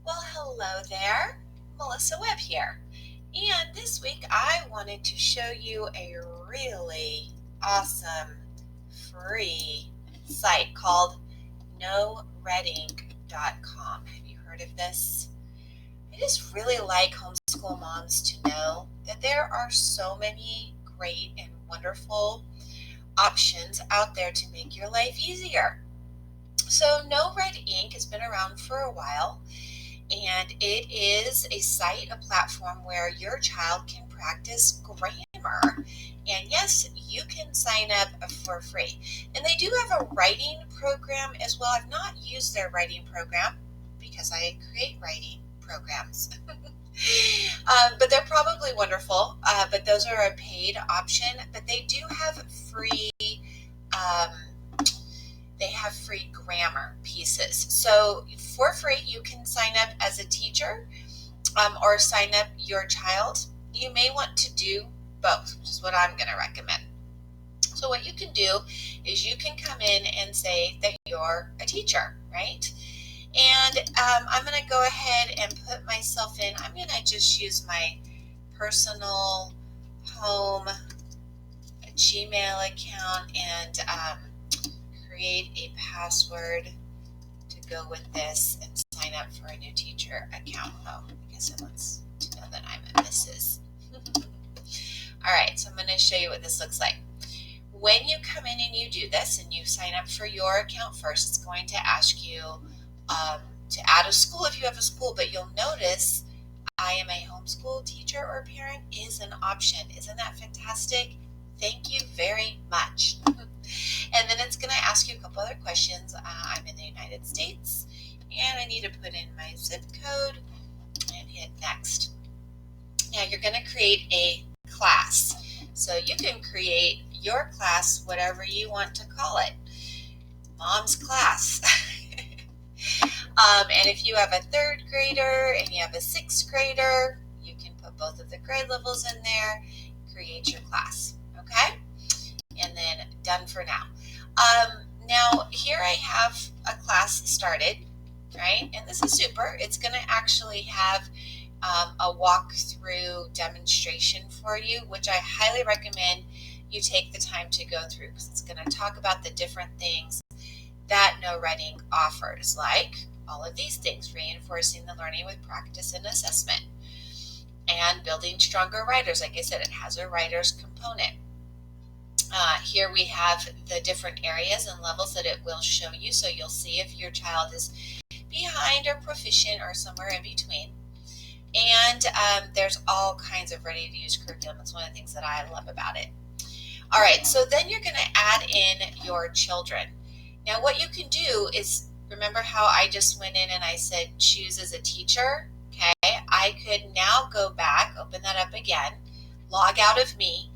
Well, hello there. Melissa Webb here. And this week I wanted to show you a really awesome free site called KnowReading.com. Have you heard of this? I just really like homeschool moms to know that there are so many great and wonderful options out there to make your life easier. So, No Red Ink has been around for a while, and it is a site, a platform where your child can practice grammar. And yes, you can sign up for free. And they do have a writing program as well. I've not used their writing program because I create writing programs. But they're probably wonderful. But those are a paid option. But they do have free. Um, they have free grammar pieces. So for free, you can sign up as a teacher or sign up your child. You may want to do both, which is what I'm going to recommend. So what you can do is you can come in and say that you're a teacher, right? And I'm going to go ahead and put myself in. I'm going to just use my personal home Gmail account and create a password to go with this and sign up for a new teacher account. Oh, I guess it wants to know that I'm a Mrs. All right, so I'm going to show you what this looks like. When you come in and you do this and you sign up for your account first, it's going to ask you to add a school if you have a school, but you'll notice I am a homeschool teacher or parent is an option. Isn't that fantastic? Thank you very much. And then it's going to ask you a couple other questions. I'm in the United States, and I need to put in my zip code and hit next. Now you're going to create a class. So you can create your class whatever you want to call it. Mom's class. And if you have a third grader and you have a sixth grader, you can put both of the grade levels in there, create your class. Okay? And then done for now. Now here I have a class started, right? And this is super. It's going to actually have a walkthrough demonstration for you, which I highly recommend you take the time to go through because it's going to talk about the different things that No Writing offers, like all of these things, reinforcing the learning with practice and assessment, and building stronger writers. Like I said, it has a writer's component. Here we have the different areas and levels that it will show you, so you'll see if your child is behind or proficient or somewhere in between. And there's all kinds of ready-to-use curriculum. It's one of the things that I love about it. All right, so then you're going to add in your children. Now what you can do is, remember how I just went in and I said choose as a teacher? Okay, I could now go back, open that up again, log out of me,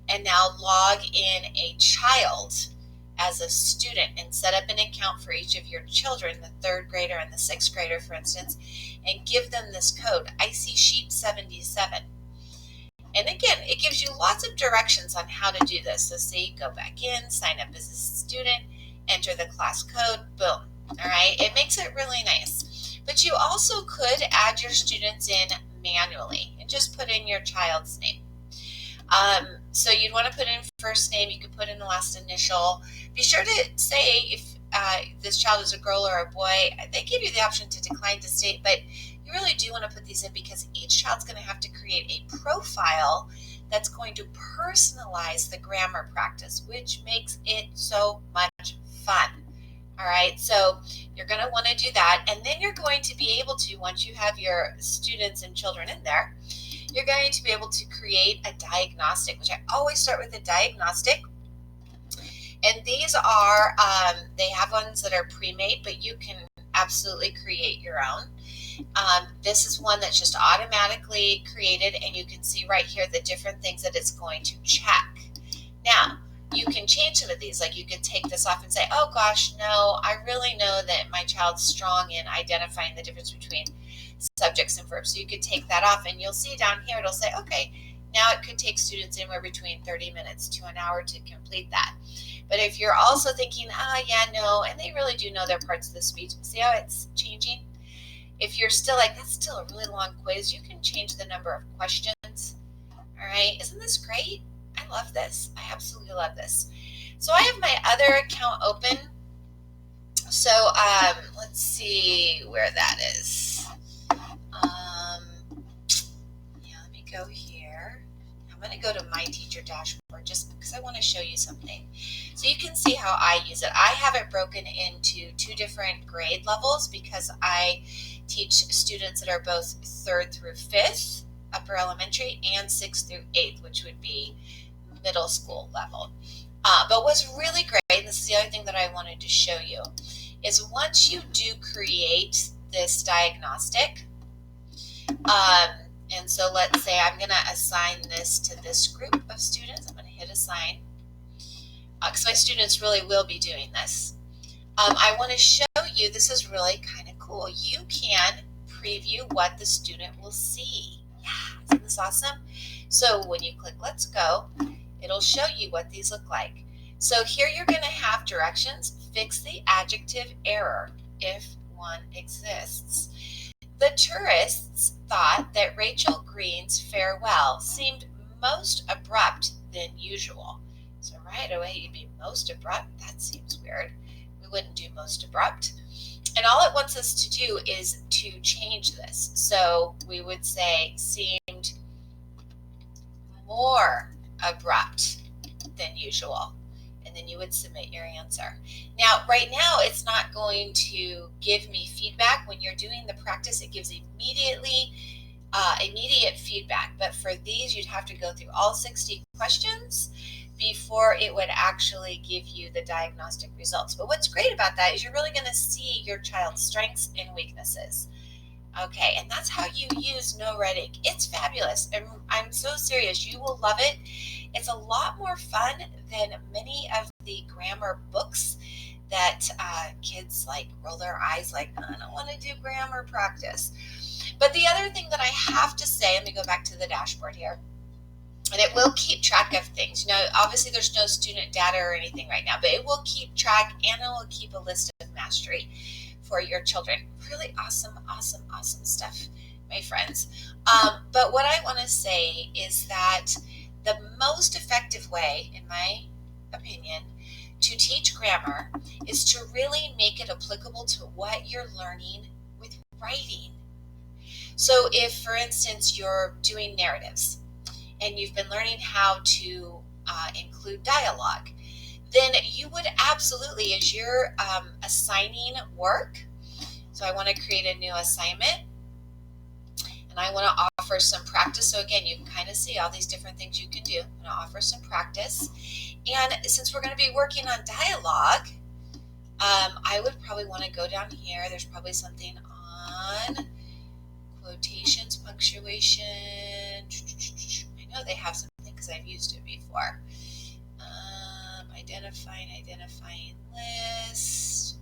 and now log in a child as a student and set up an account for each of your children, the third grader and the sixth grader, for instance, and give them this code, IC Sheet 77. And again, it gives you lots of directions on how to do this. So see, go back in, sign up as a student, enter the class code, boom. All right, it makes it really nice. But you also could add your students in manually and just put in your child's name. So you'd want to put in first name, you could put in the last initial. Be sure to say if this child is a girl or a boy. They give you the option to decline to state, but you really do want to put these in because each child's going to have to create a profile that's going to personalize the grammar practice, which makes it so much fun. All right, so you're going to want to do that, and then you're going to be able to, once you have your students and children in there, you're going to be able to create a diagnostic, which I always start with a diagnostic. And these are, they have ones that are pre-made, but you can absolutely create your own. This is one that's just automatically created, and you can see right here the different things that it's going to check. Now, you can change some of these, like you could take this off and say, oh gosh, no, I really know that my child's strong in identifying the difference between subjects and verbs. So you could take that off, and you'll see down here, it'll say, okay, now it could take students anywhere between 30 minutes to an hour to complete that. But if you're also thinking, yeah, no, and they really do know their parts of the speech, see how it's changing? If you're still like, that's still a really long quiz, you can change the number of questions. All right, isn't this great? I love this. I absolutely love this. So I have my other account open. So let's see where that is. Yeah, let me go here. I'm going to go to my teacher dashboard just because I want to show you something. So you can see how I use it. I have it broken into 2 different grade levels because I teach students that are both 3rd through 5th, upper elementary, and 6th through 8th, which would be middle school level. But what's really great, and this is the other thing that I wanted to show you, is once you do create this diagnostic, and so let's say I'm going to assign this to this group of students. I'm going to hit assign because my students really will be doing this. I want to show you, this is really kind of cool. You can preview what the student will see. Yeah, isn't this awesome? So when you click Let's Go, it'll show you what these look like. So here you're going to have directions. Fix the adjective error if one exists. The tourists thought that Rachel Green's farewell seemed most abrupt than usual. So right away you'd be most abrupt. That seems weird. We wouldn't do most abrupt. And all it wants us to do is to change this. So we would say seemed more abrupt than usual. And then you would submit your answer. Now, right now, it's not going to give me feedback. When you're doing the practice, it gives immediate feedback. But for these, you'd have to go through all 60 questions before it would actually give you the diagnostic results. But what's great about that is you're really going to see your child's strengths and weaknesses. Okay, and that's how you use No Red Ink. It's fabulous, and I'm so serious. You will love it. It's a lot more fun than many of the grammar books that kids like roll their eyes like, I don't want to do grammar practice. But the other thing that I have to say, let me go back to the dashboard here, and it will keep track of things. You know, obviously there's no student data or anything right now, but it will keep track and it will keep a list of mastery for your children. Really awesome stuff, my friends. But what I want to say is that the most effective way, in my opinion, to teach grammar is to really make it applicable to what you're learning with writing. So if, for instance, you're doing narratives and you've been learning how to include dialogue, then you would absolutely, as you're assigning work, so I want to create a new assignment, and I want to offer some practice. So again, you can kind of see all these different things you can do. I'm going to offer some practice. And since we're going to be working on dialogue, I would probably want to go down here. There's probably something on quotations, punctuation. I know they have something because I've used it before. Identifying list.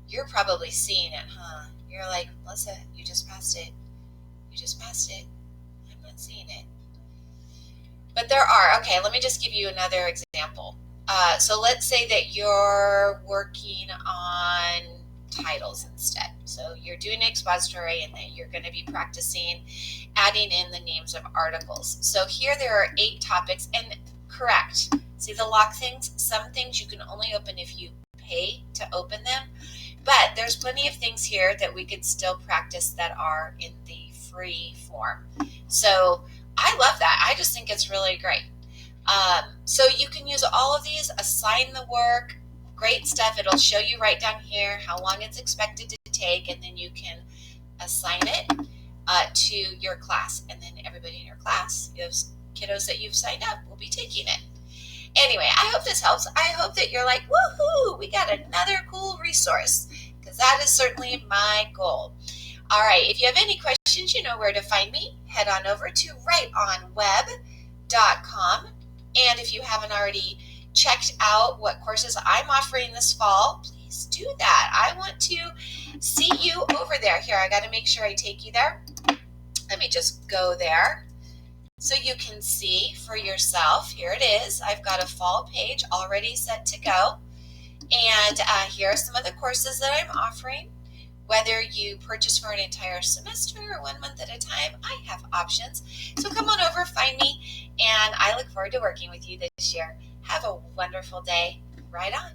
You're probably seeing it, huh? You're like, Melissa, you just passed it. I'm not seeing it. But there are. Okay, let me just give you another example. So let's say that you're working on titles instead. So you're doing expository and then you're going to be practicing adding in the names of articles. So here there are 8 topics, and correct. See the lock things? Some things you can only open if you pay to open them. But there's plenty of things here that we could still practice that are in the free form. So I love that. I just think it's really great. So you can use all of these, assign the work, great stuff. It'll show you right down here how long it's expected to take, and then you can assign it to your class. And then everybody in your class, those kiddos that you've signed up, will be taking it. Anyway, I hope this helps. I hope that you're like, woohoo, we got another cool resource, because that is certainly my goal. All right, if you have any questions, you know where to find me. Head on over to writeonweb.com. And if you haven't already checked out what courses I'm offering this fall, please do that. I want to see you over there. Here, I got to make sure I take you there. Let me just go there so you can see for yourself. Here it is. I've got a fall page already set to go. And here are some of the courses that I'm offering. Whether you purchase for an entire semester or 1 month at a time, I have options. So come on over, find me, and I look forward to working with you this year. Have a wonderful day. Right on.